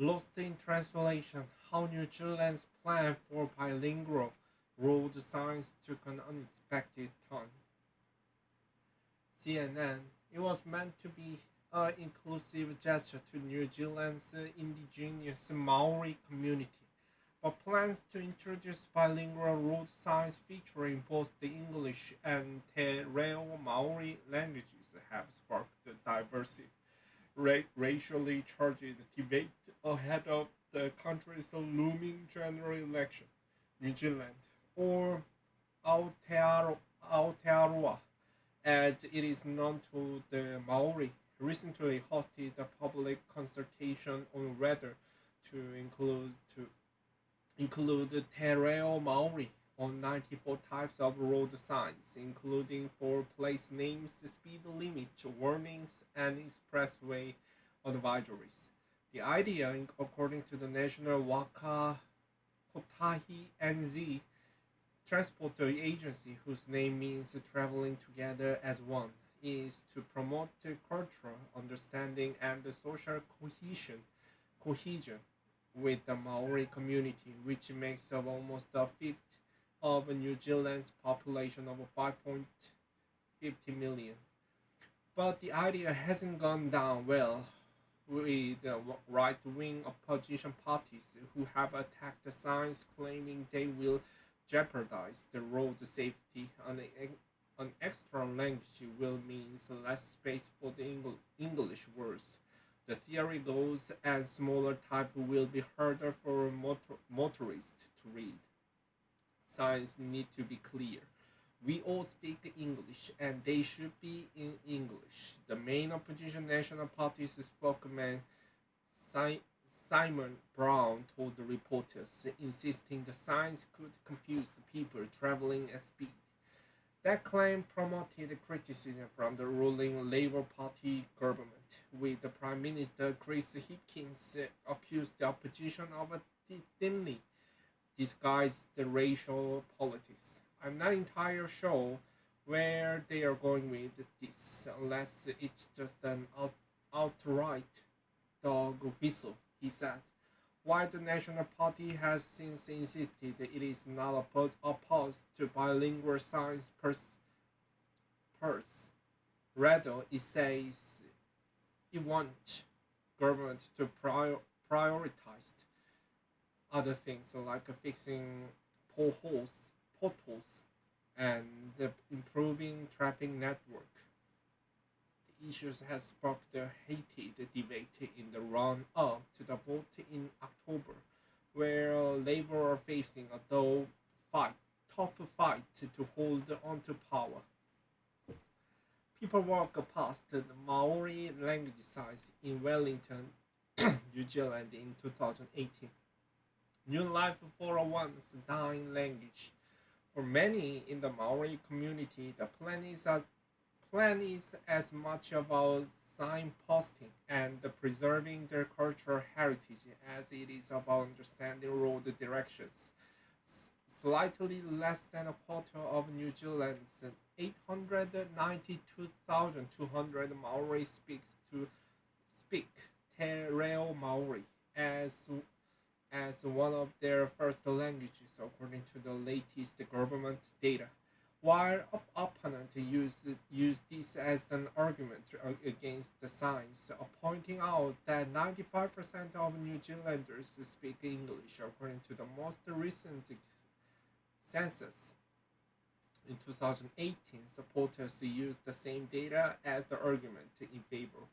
Lost in translation, how New Zealand's plan for bilingual road signs took an unexpected turn. CNN, it was meant to be an inclusive gesture to New Zealand's indigenous Maori community, but plans to introduce bilingual road signs featuring both the English and Te Reo Maori languages have sparked the divisive, racially charged debate ahead of the country's looming general election. New Zealand, or Aotearoa, as it is known to the Maori, recently hosted a public consultation on whether to include Te Reo Maori on 94 types of road signs, including for place names, speed limit warnings, and expressway advisories. The idea, according to the National Waka Kotahi NZ transport agency, whose name means traveling together as one, is to promote cultural understanding and social cohesion with the Maori community, which makes up almost a fifth of New Zealand's population of 5.50 million. But the idea hasn't gone down well with the right wing opposition parties who have attacked the signs claiming they will jeopardize the road safety. An extra language will mean less space for the English words. The theory goes as smaller type will be harder for motorists to read. Signs need to be clear. We all speak English and they should be in English. The main opposition National Party's spokesman Si- Simon Brown told the reporters, insisting the signs could confuse the people traveling at speed. That claim promoted criticism from the ruling Labour Party government, with the Prime Minister Chris Hickins accused the opposition of a thinly disguised racial politics. I'm not entirely sure where they are going with this, unless it's just an outright dog whistle, he said. While the National Party has since insisted it is not opposed to bilingual signs purse, rather it says it wants government to prioritize other things like fixing potholes, and improving traffic network. The issues has sparked a heated debate in the run-up to the vote in October, where Labour are facing a tough fight to hold on to power. People walk past the Maori language sites in Wellington, New Zealand in 2018. New life for a once dying language. For many in the Maori community, the plan is as much about signposting and preserving their cultural heritage as it is about understanding road directions. Slightly less than a quarter of New Zealand's 892,200 Maori speak Te Reo Maori as one of their first languages, according to the latest government data. While opponents use this as an argument against the science, pointing out that 95% of New Zealanders speak English, according to the most recent census. In 2018, supporters used the same data as the argument in favor.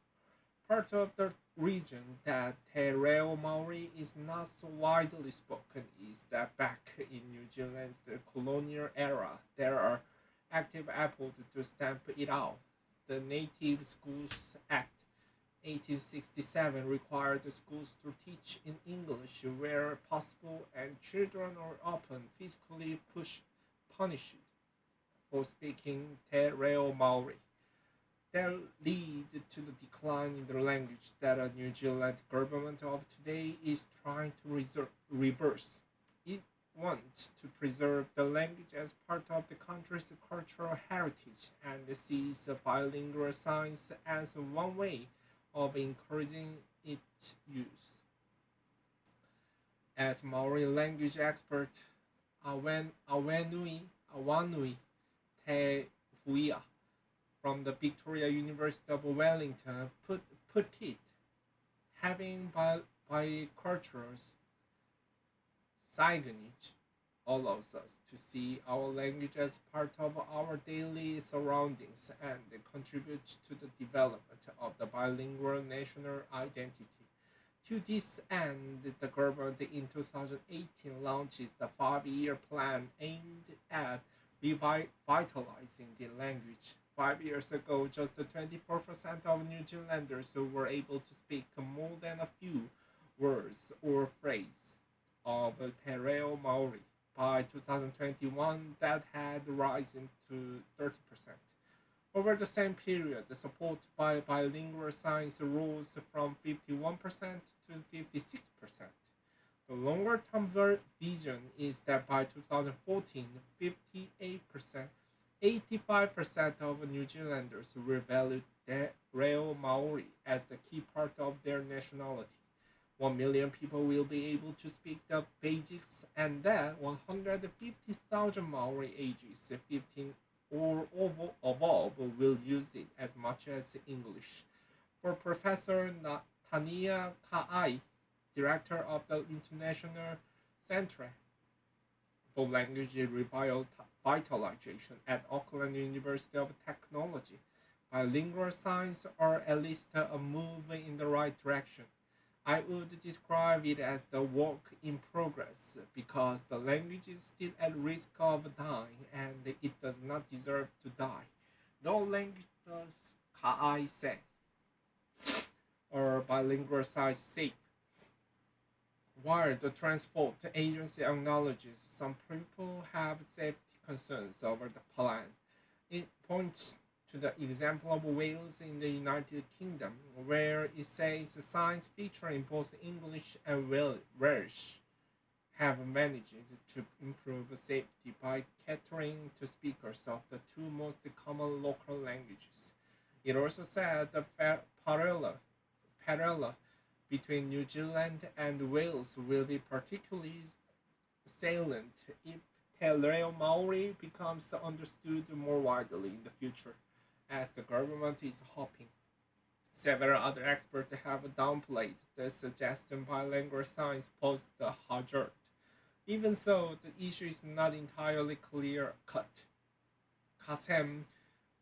Part of the region that Te Reo Maori is not so widely spoken is that back in New Zealand's colonial era, there are active efforts to stamp it out. The Native Schools Act 1867 required the schools to teach in English where possible, and children are often physically punished for speaking Te Reo Maori. That lead to the decline in the language that a New Zealand government of today is trying to reverse. It wants to preserve the language as part of the country's cultural heritage and sees bilingual science as one way of encouraging its use. As Maori language expert Awanui Te Huia from the Victoria University of Wellington put it, having bicultural signage allows us to see our language as part of our daily surroundings and contributes to the development of the bilingual national identity. To this end, the government in 2018 launches the 5-year plan aimed at revitalizing the language. 5 years ago, just 24% of New Zealanders were able to speak more than a few words or phrases of Te Reo Maori. By 2021, that had risen to 30%. Over the same period, the support by bilingual science rose from 51% to 56%. The longer term vision is that by 2014, 58%, 85% of New Zealanders will value the Reo Maori as the key part of their nationality. 1 million people will be able to speak the basics, and that 150,000 Maori ages 15 or above will use it as much as English. For Professor Tania Ka'ai, director of the International Centre for Language Revitalization at Auckland University of Technology, bilingual science are at least a move in the right direction. I would describe it as the work in progress because the language is still at risk of dying and it does not deserve to die. No language does, Ka'ai say, or bilingual science safe. While the Transport Agency acknowledges some people have safety concerns over the plan, it points to the example of Wales in the United Kingdom, where it says the signs featuring both English and Welsh have managed to improve safety by catering to speakers of the two most common local languages. It also said the parallel between New Zealand and Wales will be particularly salient if Te Reo Maori becomes understood more widely in the future, as the government is hoping. Several other experts have downplayed the suggestion bilingual science poses the hazard. Even so, the issue is not entirely clear cut. Kasem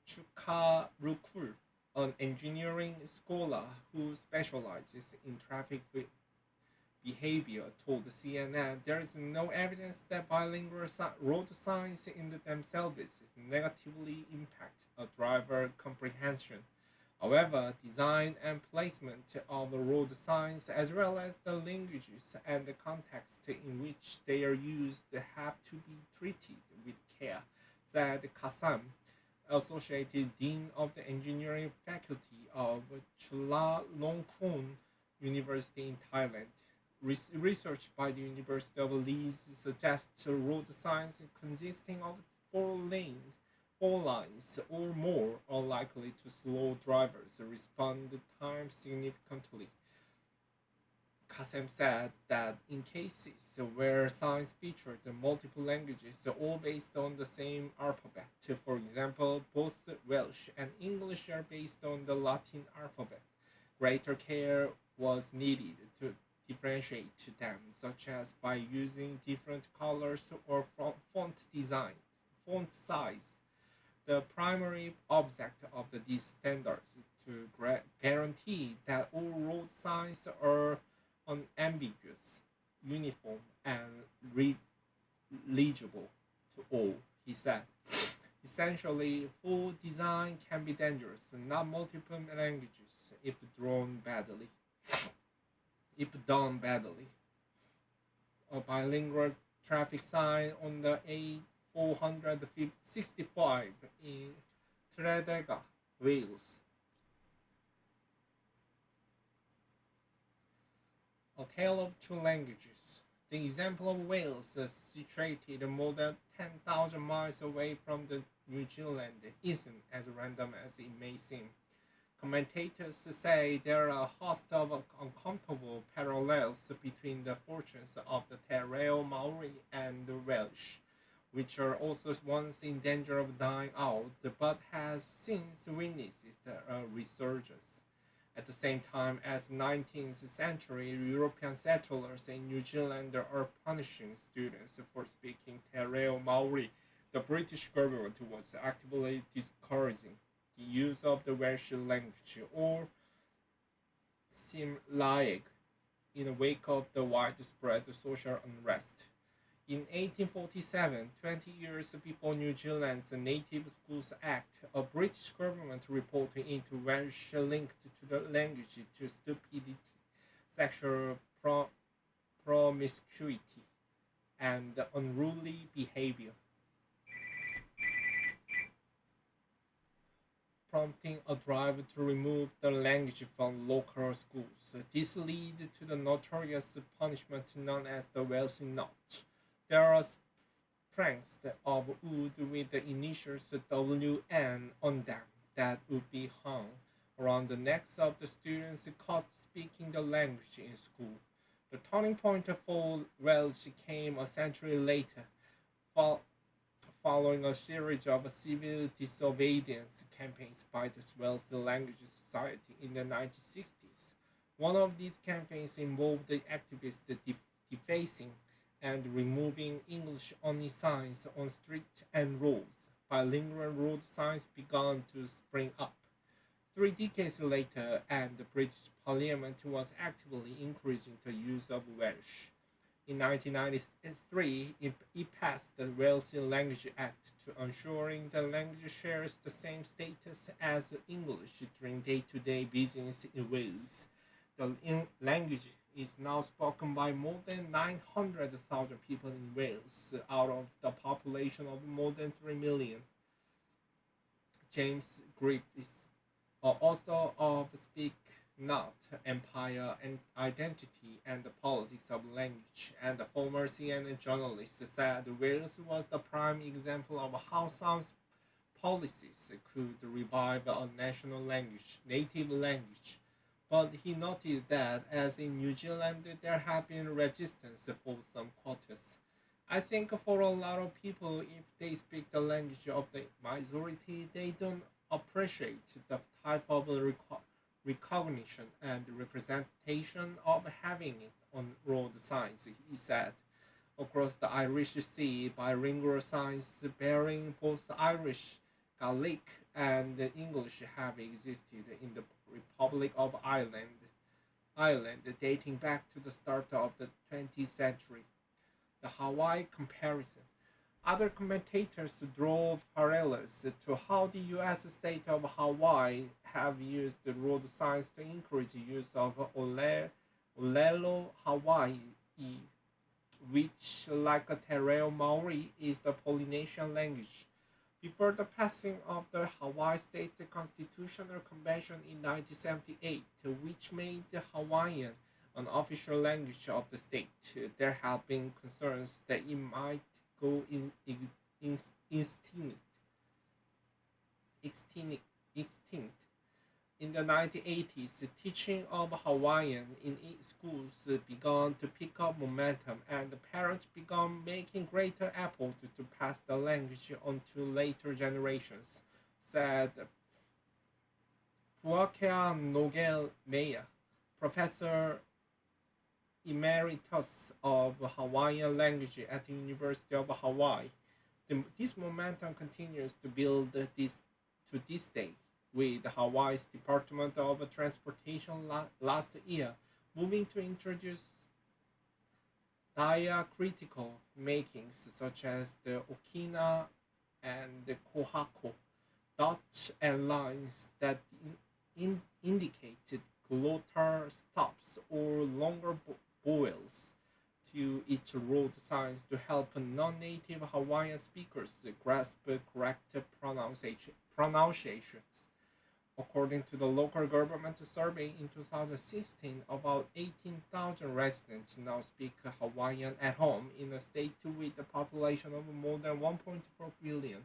Chukarukur, an engineering scholar who specializes in traffic behavior, told CNN there is no evidence that bilingual road signs in themselves negatively impact a driver comprehension. However, design and placement of road signs, as well as the languages and the context in which they are used, have to be treated with care, said Kasam, Associate Dean of the Engineering Faculty of Chulalongkorn University in Thailand. Research by the University of Leeds suggests road signs consisting of four lines or more are likely to slow drivers' respond time significantly. Kasem said that in cases where signs featured multiple languages all based on the same alphabet, for example, both Welsh and English are based on the Latin alphabet, greater care was needed to differentiate them, such as by using different colors or font size. The primary object of these standards is to guarantee that all road signs are unambiguous, uniform, and legible to all, he said. Essentially, full design can be dangerous, not multiple languages, if drawn badly. If done badly. A bilingual traffic sign on the A465 in Tredegar, Wales. A Tale of Two Languages. The example of Wales, situated more than 10,000 miles away from the New Zealand, isn't as random as it may seem. Commentators say there are a host of uncomfortable parallels between the fortunes of the Terrell Maori and the Welsh, which are also once in danger of dying out, but has since witnessed a resurgence. At the same time as 19th century European settlers in New Zealand are punishing students for speaking Terrell Maori, the British government was actively discouraging the use of the Welsh language or Simlaig in the wake of the widespread social unrest. In 1847, 20 years before New Zealand's Native Schools Act, a British government report into Welsh linked to the language to stupidity, sexual promiscuity, and unruly behavior, prompting a drive to remove the language from local schools. This led to the notorious punishment known as the Welsh Knot. There are planks of wood with the initials WN on them that would be hung around the necks of the students caught speaking the language in school. The turning point for Welsh came a century later, following a series of civil disobedience campaigns by the Welsh Language Society in the 1960s. One of these campaigns involved the activists defacing and removing English-only signs on streets and roads. Bilingual road signs began to spring up. 3 decades later, and the British Parliament was actively increasing the use of Welsh. In 1993, it passed the Welsh Language Act to ensuring the language shares the same status as English during day-to-day business in Wales. The language is now spoken by more than 900,000 people in Wales, out of the population of more than 3 million. James Griffiths, author of Speak Not, Empire and Identity and the Politics of Language, and a former CNN journalist, said Wales was the prime example of how some policies could revive a national language, native language. But he noted that, as in New Zealand, there have been resistance for some quarters. I think for a lot of people, if they speak the language of the majority, they don't appreciate the type of recognition and representation of having it on road signs, he said. Across the Irish Sea, bilingual signs bearing both Irish, Gaelic, and English have existed in the Republic of Ireland dating back to the start of the 20th century. The Hawaii comparison. Other commentators draw parallels to how the U.S. state of Hawaii have used the road signs to encourage use of Olelo Hawaii, which, like a Terrell Maori, is the Polynesian language. Before the passing of the Hawaii State Constitutional Convention in 1978, which made the Hawaiian an official language of the state, there have been concerns that it might go extinct. In the 1980s, teaching of Hawaiian in schools began to pick up momentum, and parents began making greater efforts to pass the language on to later generations, said Puakea Nogel Meya, professor emeritus of Hawaiian language at the University of Hawaii. This momentum continues to build to this day, with Hawaii's Department of Transportation last year moving to introduce diacritical markings such as the Okina and the Kohako dots and lines that indicate glottal stops or longer vowels to its road signs to help non-native Hawaiian speakers grasp correct pronunciations. According to the local government survey in 2016, about 18,000 residents now speak Hawaiian at home in a state with a population of more than 1.4 billion.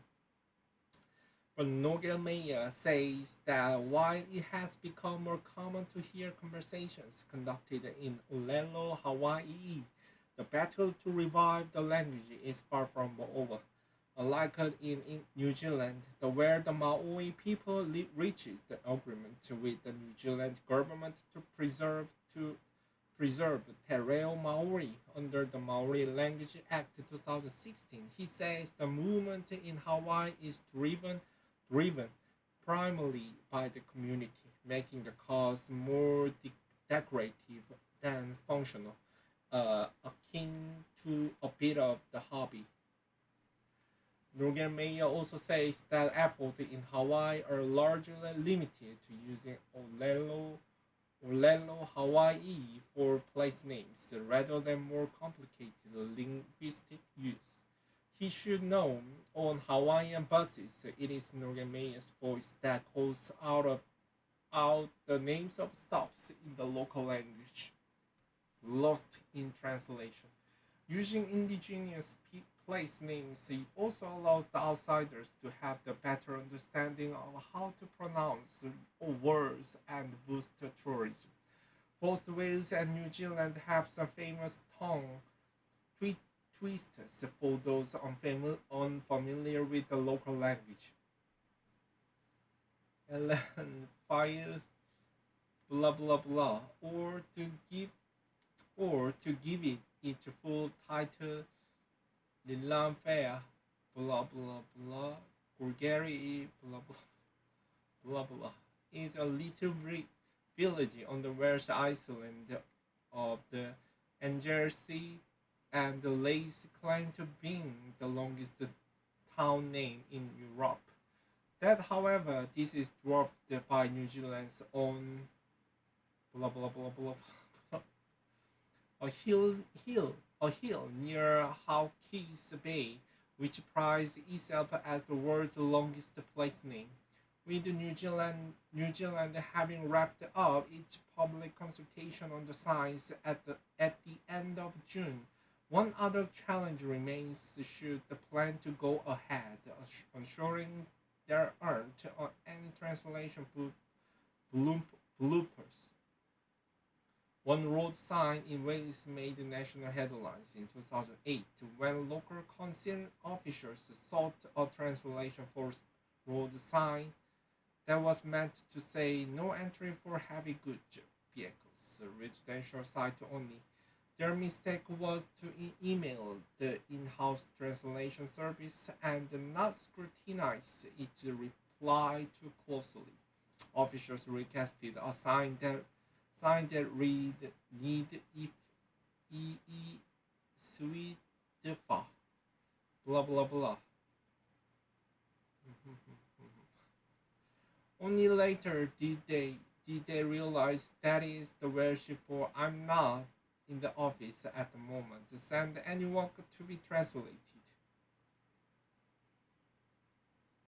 But Nogelmeyer says that while it has become more common to hear conversations conducted in Olelo, Hawaii, the battle to revive the language is far from over. Unlike in New Zealand, where the Maori people reached the agreement with the New Zealand government to preserve Te Reo Maori under the Maori Language Act 2016, he says the movement in Hawaii is driven primarily by the community, making the cause more decorative than functional, akin to a bit of the hobby. Nurgen also says that airports in Hawaii are largely limited to using Olelo, Hawaii for place names rather than more complicated linguistic use. He should know on Hawaiian buses it is Nurgenmeyer's voice that calls out the names of stops in the local language, lost in translation. Using indigenous place names also allows the outsiders to have the better understanding of how to pronounce words and boost tourism. Both Wales and New Zealand have some famous tongue twi- twisters for those unfamiliar with the local language. Ellen file blah blah blah, or to give it its full title, Lilanfair blah blah blah, Bulgari blah blah blah blah, is a little village on the West Island of the Anger Sea, and the lays claim to being the longest town name in Europe. That, however, this is dwarfed by New Zealand's own blah blah blah blah blah. A hill near Hawke's Bay, which prized itself as the world's longest place name, with New Zealand having wrapped up its public consultation on the signs at the end of June. One other challenge remains should the plan to go ahead, ensuring there aren't any translation bloopers. One road sign in Wales made national headlines in 2008 when local council officials sought a translation for road sign that was meant to say no entry for heavy goods vehicles, residential site only. Their mistake was to email the in-house translation service and not scrutinize its reply too closely. Officials requested a sign that read "Need if sweet blah blah blah." Only later did they realize that is the version for "I'm not in the office at the moment. Send anyone to be translated."